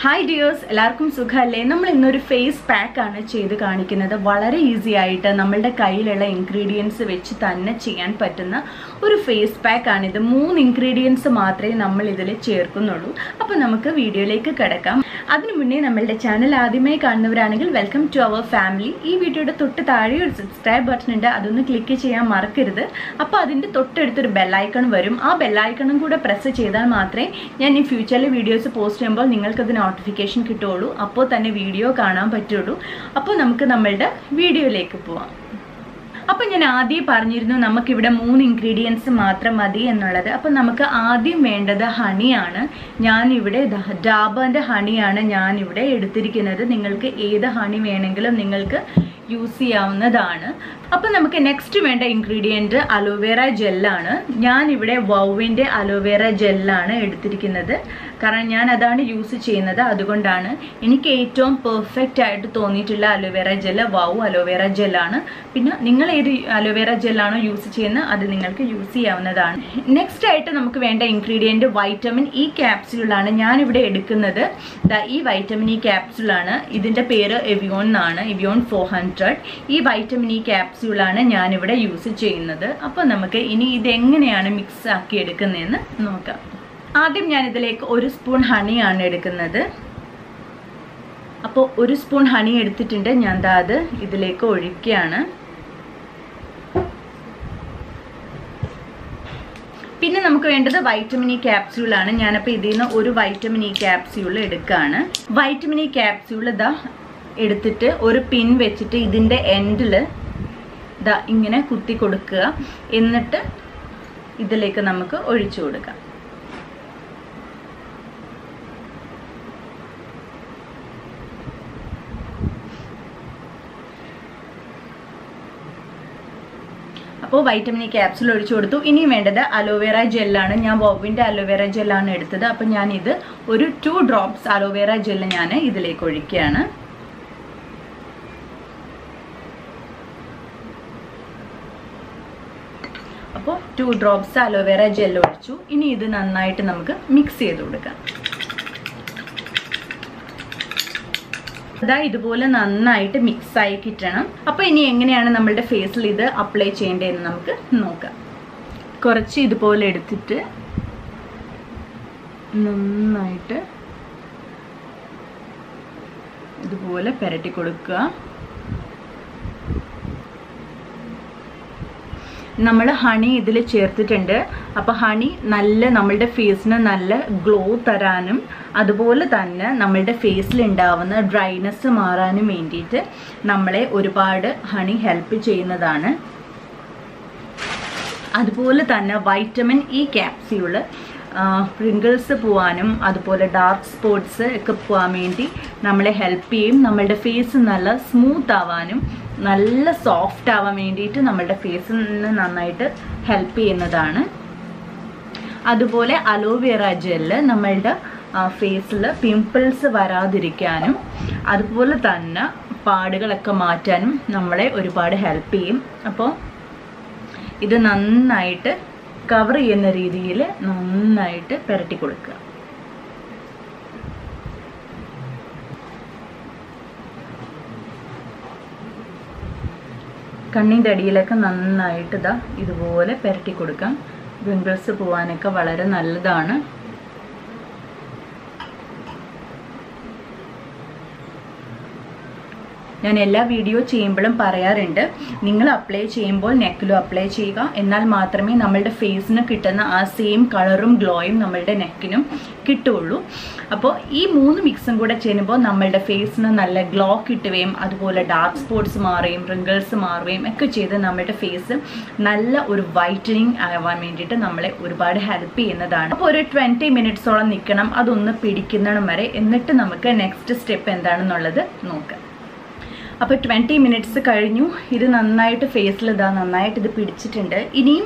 Hi dears, എല്ലാവർക്കും സുഖമല്ലേ? നമ്മൾ ഇന്നൊരു ഫേസ് പാക്ക് ആണ് ചെയ്ത് കാണിക്കുന്നത്. വളരെ ഈസി ആയിട്ട് നമ്മളുടെ കയ്യിലുള്ള ഇൻഗ്രീഡിയൻസ് വെച്ച് തന്നെ ചെയ്യാൻ പറ്റുന്ന ഒരു ഫേസ് പാക്ക് ആണ് ഇത്. 3 ഇൻഗ്രീഡിയൻസ് മാത്രമേ നമ്മൾ ഇതിൽ ചേർക്കുന്നുള്ളൂ. അപ്പോൾ നമുക്ക് വീഡിയോയിലേക്ക് കിടക്കാം. അതിനു മുന്നേ നമ്മളുടെ ചാനൽ ആദ്യമായി കാണുന്നവരാണെങ്കിൽ വെൽക്കം ടു അവർ ഫാമിലി. ഈ വീഡിയോയുടെ തൊട്ട് താഴെ ഒരു സബ്സ്ക്രൈബ് ബട്ടൺ ഉണ്ട്, അതൊന്ന് ക്ലിക്ക് ചെയ്യാൻ മറക്കരുത്. അപ്പോൾ അതിൻ്റെ തൊട്ടടുത്തൊരു ബെല്ലൈക്കൺ വരും. ആ ബെല്ലൈക്കണും കൂടെ പ്രസ് ചെയ്താൽ മാത്രമേ ഞാൻ ഈ ഫ്യൂച്ചറിൽ വീഡിയോസ് പോസ്റ്റ് ചെയ്യുമ്പോൾ നിങ്ങൾക്കത് നോട്ടിഫിക്കേഷൻ കിട്ടുള്ളൂ. അപ്പോൾ തന്നെ വീഡിയോ കാണാൻ പറ്റുള്ളൂ. അപ്പോൾ നമുക്ക് നമ്മളുടെ വീഡിയോയിലേക്ക് പോവാം. അപ്പോൾ ഞാൻ ആദ്യം പറഞ്ഞിരുന്നു നമുക്കിവിടെ 3 ഇൻഗ്രീഡിയൻസ് മാത്രം മതി എന്നുള്ളത്. അപ്പോൾ നമുക്ക് ആദ്യം വേണ്ടത് ഹണിയാണ്. ഞാനിവിടെ ഡാബറിൻ്റെ ഹണിയാണ് ഞാനിവിടെ എടുത്തിരിക്കുന്നത്. നിങ്ങൾക്ക് ഏത് ഹണി വേണമെങ്കിലും നിങ്ങൾക്ക് യൂസ് ചെയ്യാവുന്നതാണ്. അപ്പോൾ നമുക്ക് നെക്സ്റ്റ് വേണ്ട ഇൻഗ്രീഡിയൻറ്റ് അലോവേറ ജെല്ലാണ്. ഞാനിവിടെ വൗവിൻ്റെ അലോവേറ ജെല്ലാണ് എടുത്തിരിക്കുന്നത്. കാരണം ഞാൻ അതാണ് യൂസ് ചെയ്യുന്നത്. അതുകൊണ്ടാണ് എനിക്ക് ഏറ്റവും പെർഫെക്റ്റ് ആയിട്ട് തോന്നിയിട്ടുള്ള അലോവേറ ജെല്ല് വൗ അലോവേറ ജെല്ലാണ്. പിന്നെ നിങ്ങൾ ഏത് അലോവേറ ജെല്ലാണോ യൂസ് ചെയ്യുന്നത് അത് നിങ്ങൾക്ക് യൂസ് ചെയ്യാവുന്നതാണ്. നെക്സ്റ്റ് ആയിട്ട് നമുക്ക് വേണ്ട ഇൻഗ്രീഡിയൻറ്റ് വൈറ്റമിൻ ഇ ക്യാപ്സ്യൂളാണ്. ഞാനിവിടെ എടുക്കുന്നത് ഈ വൈറ്റമിൻ ഇ ക്യാപ്സ്യൂളാണ്. ഇതിൻ്റെ പേര് എവിയോൺ എന്നാണ്, എവിയോൺ 400. ഈ വൈറ്റമിൻ ഇ ക്യാപ്സ്യൂളാണ് ഞാനിവിടെ യൂസ് ചെയ്യുന്നത്. അപ്പോൾ നമുക്ക് ഇനി ഇതെങ്ങനെയാണ് മിക്സ് ആക്കി എടുക്കുന്നതെന്ന് നോക്കാം. ആദ്യം ഞാനിതിലേക്ക് 1 സ്പൂൺ ഹണിയാണ് എടുക്കുന്നത്. അപ്പോൾ 1 സ്പൂൺ ഹണി എടുത്തിട്ടുണ്ട്. ഞാൻ അത് ഇതിലേക്ക് ഒഴിക്കുകയാണ്. പിന്നെ നമുക്ക് വേണ്ടത് വൈറ്റമിൻ ഇ ക്യാപ്സ്യൂളാണ്. ഞാനപ്പോൾ ഇതിൽ നിന്ന് ഒരു വൈറ്റമിൻ ഇ ക്യാപ്സ്യൂൾ എടുക്കുകയാണ്. വൈറ്റമിൻ ഇ ക്യാപ്സ്യൂൾ എടുത്തിട്ട് ഒരു പിൻ വെച്ചിട്ട് ഇതിൻ്റെ എൻഡിൽ ഇങ്ങനെ കുത്തി കൊടുക്കുക. എന്നിട്ട് ഇതിലേക്ക് നമുക്ക് ഒഴിച്ചു കൊടുക്കാം. അപ്പോൾ വൈറ്റമിൻ ഇ ക്യാപ്സ്യൂൾ ഒഴിച്ചു കൊടുത്തു. ഇനിയും വേണ്ടത് അലോവേറ ജെല്ലാണ്. ഞാൻ വൗവിൻ്റെ അലോവേറ ജെല്ലാണ് എടുത്തത്. അപ്പോൾ ഞാനിത് ഒരു 2 ഡ്രോപ്സ് അലോവേറ ജെല്ല് ഞാൻ ഇതിലേക്ക് ഒഴിക്കുകയാണ്. അപ്പോൾ 2 ഡ്രോപ്സ് അലോവേറ ജെല്ല് ഒഴിച്ചു. ഇനി ഇത് നന്നായിട്ട് നമുക്ക് മിക്സ് ചെയ്ത് കൊടുക്കാം. ഇതുപോലെ നന്നായിട്ട് മിക്സ് ആയി കിട്ടണം. അപ്പോൾ ഇനി എങ്ങനെയാണ് നമ്മളുടെ ഫേസിൽ ഇത് അപ്ലൈ ചെയ്യേണ്ടതെന്ന് നമുക്ക് നോക്കാം. കുറച്ച് ഇതുപോലെ എടുത്തിട്ട് നന്നായിട്ട് ഇതുപോലെ പുരട്ടി കൊടുക്കുക. നമ്മൾ ഹണി ഇതിൽ ചേർത്തിട്ടുണ്ട്. അപ്പോൾ ഹണി നമ്മളുടെ ഫേസിന് നല്ല ഗ്ലോ തരാനും അതുപോലെ തന്നെ നമ്മളുടെ ഫേസിൽ ഉണ്ടാവുന്ന ഡ്രൈനെസ് മാറാനും വേണ്ടിയിട്ട് നമ്മളെ ഒരുപാട് ഹണി ഹെൽപ്പ് ചെയ്യുന്നതാണ്. അതുപോലെ തന്നെ വൈറ്റമിൻ ഇ ക്യാപ്സ്യൂള് റിങ്കിൾസ് പോവാനും അതുപോലെ ഡാർക്ക് സ്പോട്ട്സ് ഒക്കെ പോകാൻ വേണ്ടി നമ്മളെ ഹെൽപ്പ് ചെയ്യും. നമ്മളുടെ ഫേസ് നല്ല സ്മൂത്ത് ആവാനും നല്ല സോഫ്റ്റ് ആവാൻ വേണ്ടിയിട്ട് നമ്മളുടെ ഫേസിന് നന്നായിട്ട് ഹെൽപ്പ് ചെയ്യുന്നതാണ്. അതുപോലെ അലോവേറ ജെല്ല് നമ്മളുടെ ഫേസിൽ പിമ്പിൾസ് വരാതിരിക്കാനും അതുപോലെ തന്നെ പാടുകളൊക്കെ മാറ്റാനും നമ്മളെ ഒരുപാട് ഹെൽപ്പ് ചെയ്യും. അപ്പോൾ ഇത് നന്നായിട്ട് കവർ ചെയ്യുന്ന രീതിയിൽ നന്നായിട്ട് പുരട്ടി കൊടുക്കുക. കണ്ണിൻ്റെ അടിയിലൊക്കെ നന്നായിട്ട് ഇതുപോലെ പുരട്ടി കൊടുക്കാം. പിമ്പിൾസ് പോവാനൊക്കെ വളരെ നല്ലതാണ്. ഞാൻ എല്ലാ വീഡിയോ ചെയ്യുമ്പോഴും പറയാറുണ്ട്, നിങ്ങൾ അപ്ലൈ ചെയ്യുമ്പോൾ നെക്കിലും അപ്ലൈ ചെയ്യുക. എന്നാൽ മാത്രമേ നമ്മളുടെ ഫേസിന് കിട്ടുന്ന ആ സെയിം കളറും ഗ്ലോയും നമ്മളുടെ നെക്കിനും കിട്ടുള്ളൂ. അപ്പോൾ ഈ 3 മിക്സും കൂടെ ചെയ്യുമ്പോൾ നമ്മളുടെ ഫേസിന് നല്ല ഗ്ലോ കിട്ടുകയും അതുപോലെ ഡാർക്ക് സ്പോട്ട്സ് മാറുകയും റിങ്കിൾസ് മാറുകയും ഒക്കെ ചെയ്ത് നമ്മളുടെ ഫേസ് നല്ല ഒരു വൈറ്റനിങ് ആവാൻ വേണ്ടിയിട്ട് നമ്മളെ ഒരുപാട് ഹെൽപ്പ് ചെയ്യുന്നതാണ്. അപ്പോൾ ഒരു 20 മിനിറ്റ്സോളം നിൽക്കണം, അതൊന്ന് പിടിക്കുന്നിടം വരെ. എന്നിട്ട് നമുക്ക് നെക്സ്റ്റ് സ്റ്റെപ്പ് എന്താണെന്നുള്ളത് നോക്കാം. അപ്പോൾ 20 മിനിറ്റ്സ് കഴിഞ്ഞു. ഇത് നന്നായിട്ട് ഫേസിൽ നന്നായിട്ട് ഇത് പിടിച്ചിട്ടുണ്ട്. ഇനിയും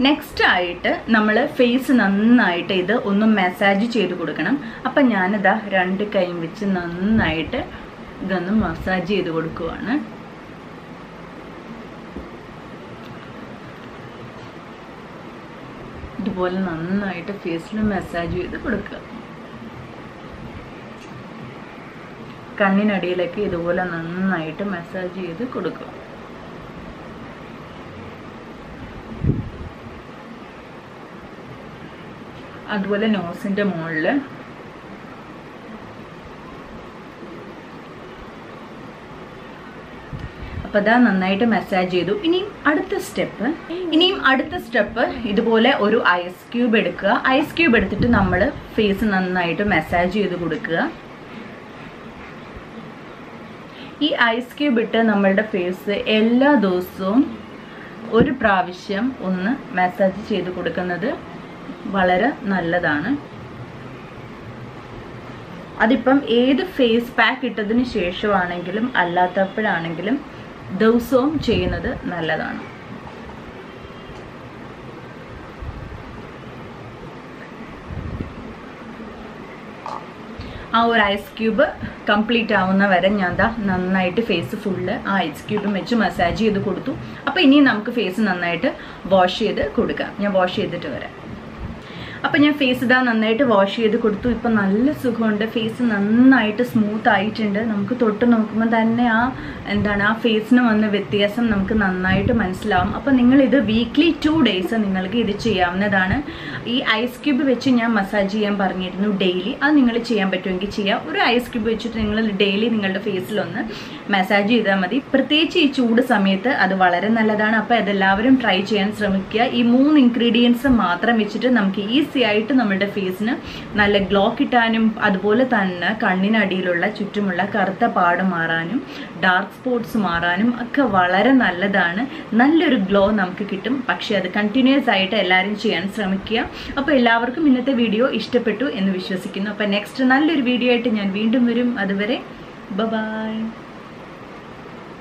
നെക്സ്റ്റ് ആയിട്ട് നമ്മൾ ഫേസ് നന്നായിട്ട് ഇത് ഒന്ന് മസാജ് ചെയ്ത് കൊടുക്കണം. അപ്പം ഞാനിതാ 2 കൈയും വെച്ച് നന്നായിട്ട് ഇതൊന്ന് മസാജ് ചെയ്ത് കൊടുക്കുവാണ്. ഇതുപോലെ നന്നായിട്ട് ഫേസിൽ മസാജ് ചെയ്ത് കൊടുക്കുക. കണ്ണിനടിയിലേക്ക് ഇതുപോലെ നന്നായിട്ട് മസാജ് ചെയ്ത് കൊടുക്കുക. അതുപോലെ നോസിൻ്റെ മുകളിൽ. അപ്പോൾ അതാ നന്നായിട്ട് മസാജ് ചെയ്തു. ഇനിയും അടുത്ത സ്റ്റെപ്പ് ഇതുപോലെ ഒരു ഐസ് ക്യൂബ് എടുക്കുക. ഐസ് ക്യൂബ് എടുത്തിട്ട് നമ്മൾ ഫേസ് നന്നായിട്ട് മസാജ് ചെയ്ത് കൊടുക്കുക. ഈ ഐസ് ക്യൂബ് ഇട്ട് നമ്മളുടെ ഫേസ് എല്ലാ ദിവസവും ഒരു പ്രാവശ്യം ഒന്ന് മസാജ് ചെയ്ത് കൊടുക്കുന്നത് വളരെ നല്ലതാണ്. അതിപ്പം ഏത് ഫേസ് പാക്ക് ഇട്ടതിന് ശേഷമാണെങ്കിലും അല്ലാത്തപ്പോഴാണെങ്കിലും ദിവസവും ചെയ്യുന്നത് നല്ലതാണ്. ആ ഒരു ഐസ് ക്യൂബ് കംപ്ലീറ്റ് ആവുന്ന വരെ ഞാൻ നന്നായിട്ട് ഫേസ് ഫുള്ള് ആ ഐസ് ക്യൂബും വെച്ച് മസാജ് ചെയ്ത് കൊടുത്തു. അപ്പോൾ ഇനി നമുക്ക് ഫേസ് നന്നായിട്ട് വാഷ് ചെയ്ത് കൊടുക്കാം. ഞാൻ വാഷ് ചെയ്തിട്ട് വരാം. അപ്പോൾ ഞാൻ ഫേസ് നന്നായിട്ട് വാഷ് ചെയ്ത് കൊടുത്തു. ഇപ്പം നല്ല സുഖമുണ്ട്. ഫേസ് നന്നായിട്ട് സ്മൂത്ത് ആയിട്ടുണ്ട്. നമുക്ക് തൊട്ട് നോക്കുമ്പോൾ തന്നെ ആ ഫേസിന് വന്ന വ്യത്യാസം നമുക്ക് നന്നായിട്ട് മനസ്സിലാവും. അപ്പോൾ നിങ്ങളിത് വീക്ക്ലി 2 days നിങ്ങൾക്ക് ഇത് ചെയ്യാവുന്നതാണ്. ഈ ഐസ് ക്യൂബ് വെച്ച് ഞാൻ മസാജ് ചെയ്യാൻ പറഞ്ഞിരുന്നു ഡെയിലി. അത് നിങ്ങൾ ചെയ്യാൻ പറ്റുമെങ്കിൽ ചെയ്യാം. ഒരു ഐസ് ക്യൂബ് വെച്ചിട്ട് നിങ്ങൾ ഡെയിലി നിങ്ങളുടെ ഫേസിലൊന്ന് മസാജ് ചെയ്താൽ മതി. പ്രത്യേകിച്ച് ഈ ചൂട് സമയത്ത് അത് വളരെ നല്ലതാണ്. അപ്പോൾ അതെല്ലാവരും ട്രൈ ചെയ്യാൻ ശ്രമിക്കുക. ഈ 3 ഇൻഗ്രീഡിയൻസ് മാത്രം വെച്ചിട്ട് നമുക്ക് ഈസി ആയിട്ട് നമ്മുടെ ഫേസിന് നല്ല ഗ്ലോ കിട്ടാനും അതുപോലെ തന്നെ കണ്ണിനടിയിലുള്ള ചുറ്റുമുള്ള കറുത്ത പാട് മാറാനും ഡാർക്ക് സ്പോട്ട്സ് മാറാനും ഒക്കെ വളരെ നല്ലതാണ്. നല്ലൊരു ഗ്ലോ നമുക്ക് കിട്ടും. പക്ഷേ അത് കണ്ടിന്യൂസ് ആയിട്ട് എല്ലാവരും ചെയ്യാൻ ശ്രമിക്കുക. അപ്പോൾ എല്ലാവർക്കും ഇന്നത്തെ വീഡിയോ ഇഷ്ടപ്പെട്ടു എന്ന് വിശ്വസിക്കുന്നു. അപ്പോൾ നെക്സ്റ്റ് നല്ലൊരു വീഡിയോ ആയിട്ട് ഞാൻ വീണ്ടും വരും. അതുവരെ ബൈ.